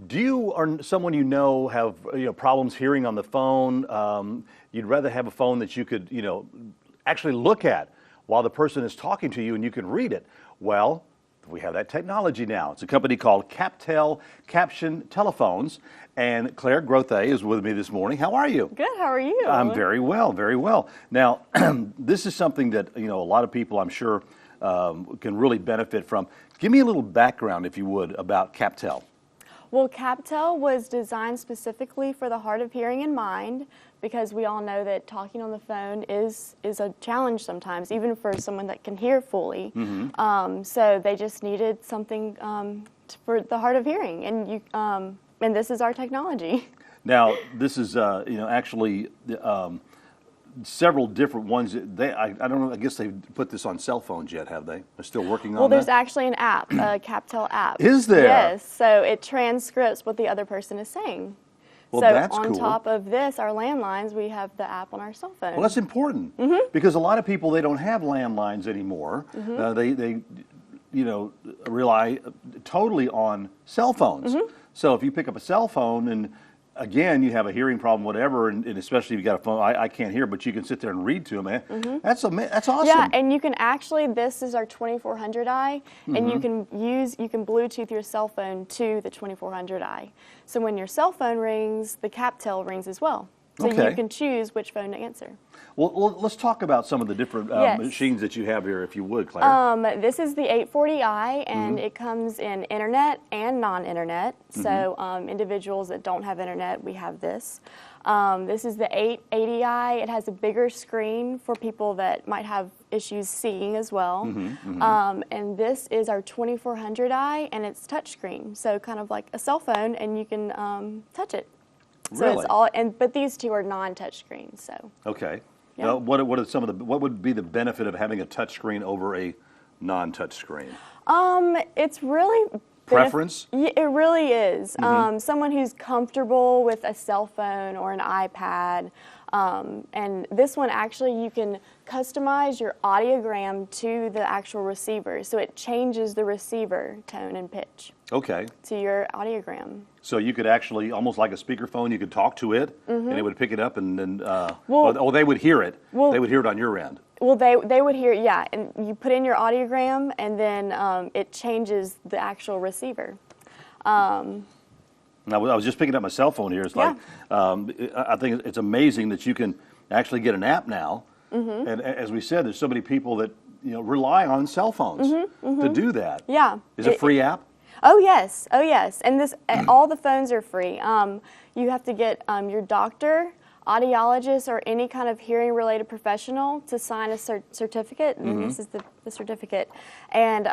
Do you or someone you know have problems hearing on the phone? You'd rather have a phone that you could actually look at while the person is talking to you and you can read it. Well, we have that technology now. It's a company called CapTel Caption telephones, and Claire Grothe is with me this morning. How are you? Good. How are you? I'm very well, very well. Now, this is something that a lot of people, I'm sure, can really benefit from. Give me a little background, if you would, about CapTel. Well, CapTel was designed specifically for the hard of hearing in mind, because we all know that talking on the phone is a challenge sometimes, even for someone that can hear fully. Mm-hmm. So they just needed something for the hard of hearing, and this is our technology. Now, this is actually several different ones. I don't know. I guess they've put this on cell phones yet, have they? They're still working on that? Well, there's actually an app, a CapTel app. Is there? Yes. So it transcripts what the other person is saying. Well, so that's on cool. top of this, our landlines, we have the app on our cell phone. Well, that's important because a lot of people, they don't have landlines anymore. They rely totally on cell phones. So if you pick up a cell phone and again, you have a hearing problem, whatever, and especially if you got a phone, I can't hear, but you can sit there and read to them. That's awesome. Yeah, and you can actually, this is our 2400i, and you can Bluetooth your cell phone to the 2400i. So when your cell phone rings, the CapTel rings as well. So you can choose which phone to answer. Well, let's talk about some of the different machines that you have here, if you would, Claire. This is the 840i, and it comes in internet and non-internet. So individuals that don't have internet, we have this. This is the 880i. It has a bigger screen for people that might have issues seeing as well. And this is our 2400i, and it's touchscreen, so kind of like a cell phone, and you can touch it. So really? It's all, but these two are non-touch screens. So okay. Yeah. Now, what would be the benefit of having a touch screen over a non-touch screen? It's really preference. It really is. Someone who's comfortable with a cell phone or an iPad. And this one, actually, you can customize your audiogram to the actual receiver, so it changes the receiver tone and pitch. Okay. To your audiogram. So you could actually, almost like a speakerphone, you could talk to it, and it would pick it up, and then, they would hear it. They would hear it on your end. Well, they would hear, yeah, and you put in your audiogram, and then it changes the actual receiver. Now, I was just picking up my cell phone here. It's like, I think it's amazing that you can actually get an app now. And as we said, there's so many people that rely on cell phones to do that. Yeah. Is it a free app? Oh yes, and this all the phones are free. You have to get your doctor, audiologist, or any kind of hearing-related professional to sign a certificate. And this is the certificate, and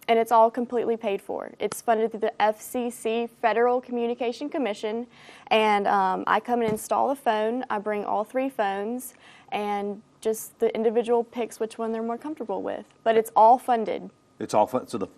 it's all completely paid for. It's funded through the FCC, Federal Communication Commission, and I come and install the phone. I bring all 3 phones, and just the individual picks which one they're more comfortable with. But it's all funded. It's all fun. So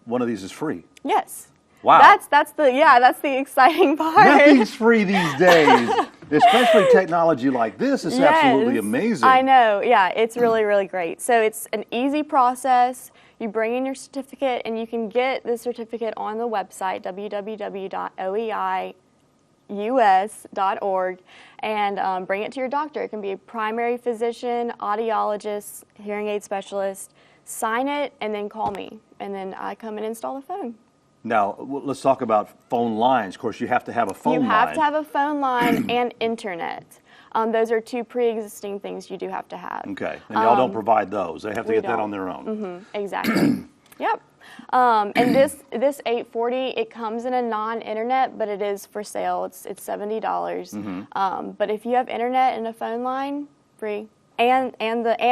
one of these is free. Yes. Wow. That's the exciting part. Nothing's free these days. Especially technology like this is absolutely amazing. I know. Yeah, it's really, really great. So it's an easy process. You bring in your certificate, and you can get the certificate on the website, www.oeius.org, and bring it to your doctor. It can be a primary physician, audiologist, hearing aid specialist. Sign it, and then call me, and then I come and install the phone. Now, let's talk about phone lines. Of course, you have to have a phone line. You have to have a phone line and internet. Those are 2 pre-existing things you do have to have. Okay, and y'all don't provide those. They have to get that on their own. Exactly. Yep. And this 840, it comes in a non-internet, but it is for sale. It's $70. But if you have internet and a phone line, free, and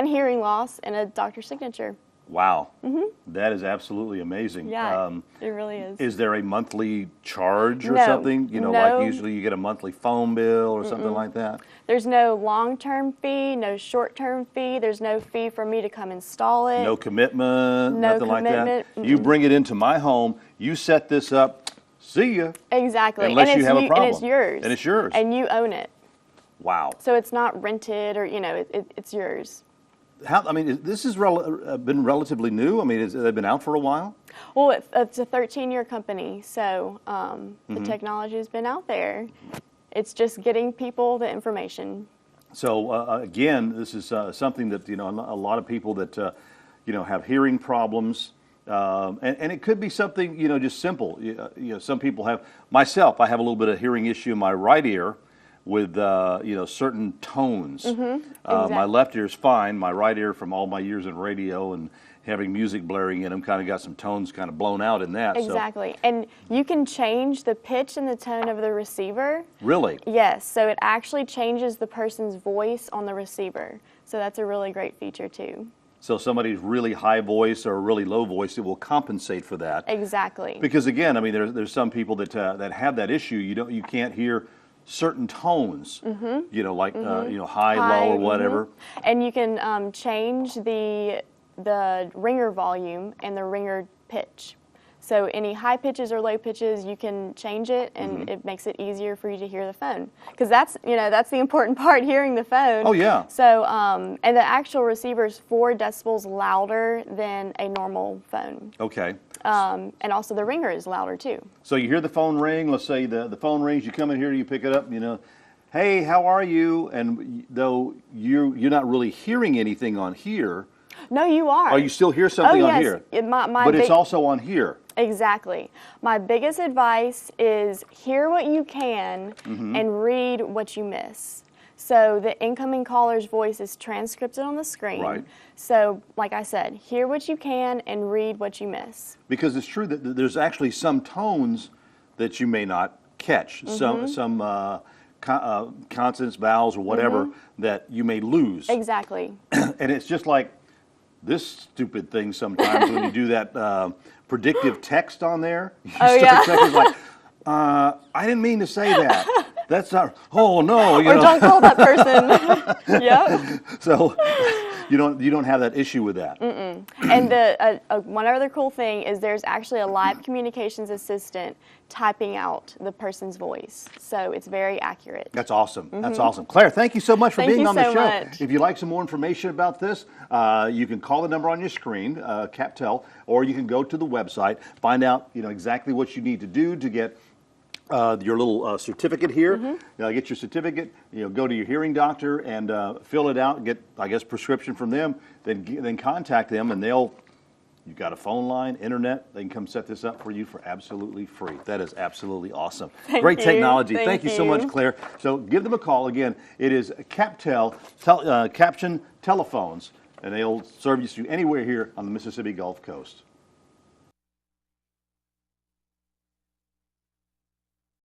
hearing loss and a doctor's signature. Wow. That is absolutely amazing. Yeah, it really is. Is there a monthly charge or No. something? No. Like usually you get a monthly phone bill or something like that? There's no long-term fee, no short-term fee. There's no fee for me to come install it. No commitment, No nothing like commitment. that? You bring it into my home, you set this up, see ya. Exactly. Unless you have a problem. And it's yours. And it's yours. And you own it. Wow. So it's not rented or, it's yours. I mean, this has been relatively new. I mean, they've been out for a while? Well, it's a 13-year company, so the technology has been out there. It's just getting people the information. So again, this is something that, you know, a lot of people that, you know, have hearing problems, and it could be something, you know, just simple. You know, some people have, myself, I have a little bit of hearing issue in my right ear with, you know, certain tones. Exactly. My left ear is fine. My right ear, from all my years in radio and having music blaring in them, kind of got some tones kind of blown out in that. Exactly. So. And you can change the pitch and the tone of the receiver. Really? Yes. So it actually changes the person's voice on the receiver. So that's a really great feature too. So somebody's really high voice or really low voice, it will compensate for that. Exactly. Because again, I mean, there's some people that that have that issue. You can't hear certain tones. You know, like you know, high, low, or whatever. And you can change the ringer volume and the ringer pitch. So any high pitches or low pitches, you can change it, and it makes it easier for you to hear the phone. Because that's, you know, that's the important part, hearing the phone. Oh yeah. So and the actual receiver is 4 decibels louder than a normal phone. Okay. And also the ringer is louder too. So you hear the phone ring. Let's say the phone rings. You come in here, you pick it up. You know, hey, how are you? And though you're not really hearing anything on here. No, you are. Oh, you still hear something on here? But it's also on here. Exactly. My biggest advice is hear what you can and read what you miss. So the incoming caller's voice is transcribed on the screen. Right. So, like I said, hear what you can and read what you miss. Because it's true that there's actually some tones that you may not catch. Some consonants, vowels, or whatever that you may lose. Exactly. And it's just like this stupid thing sometimes when you do that predictive text on there. You start like, I didn't mean to say that. That's not, oh no. You or know. Don't call that person. Yep. So you don't have that issue with that. And the one other cool thing is there's actually a live communications assistant typing out the person's voice. So it's very accurate. That's awesome. That's awesome. Claire, thank you so much for being on the show. Much. If you'd like some more information about this, you can call the number on your screen, CapTel, or you can go to the website, find out exactly what you need to do to get your little certificate here. Get your certificate. Go to your hearing doctor and fill it out. Get, I guess, prescription from them. Then contact them, and you've got a phone line, internet. They can come set this up for you for absolutely free. That is absolutely awesome. Great technology. Thank you so much, Claire. So give them a call. Again, it is CapTel Caption telephones, and they'll service you anywhere here on the Mississippi Gulf Coast.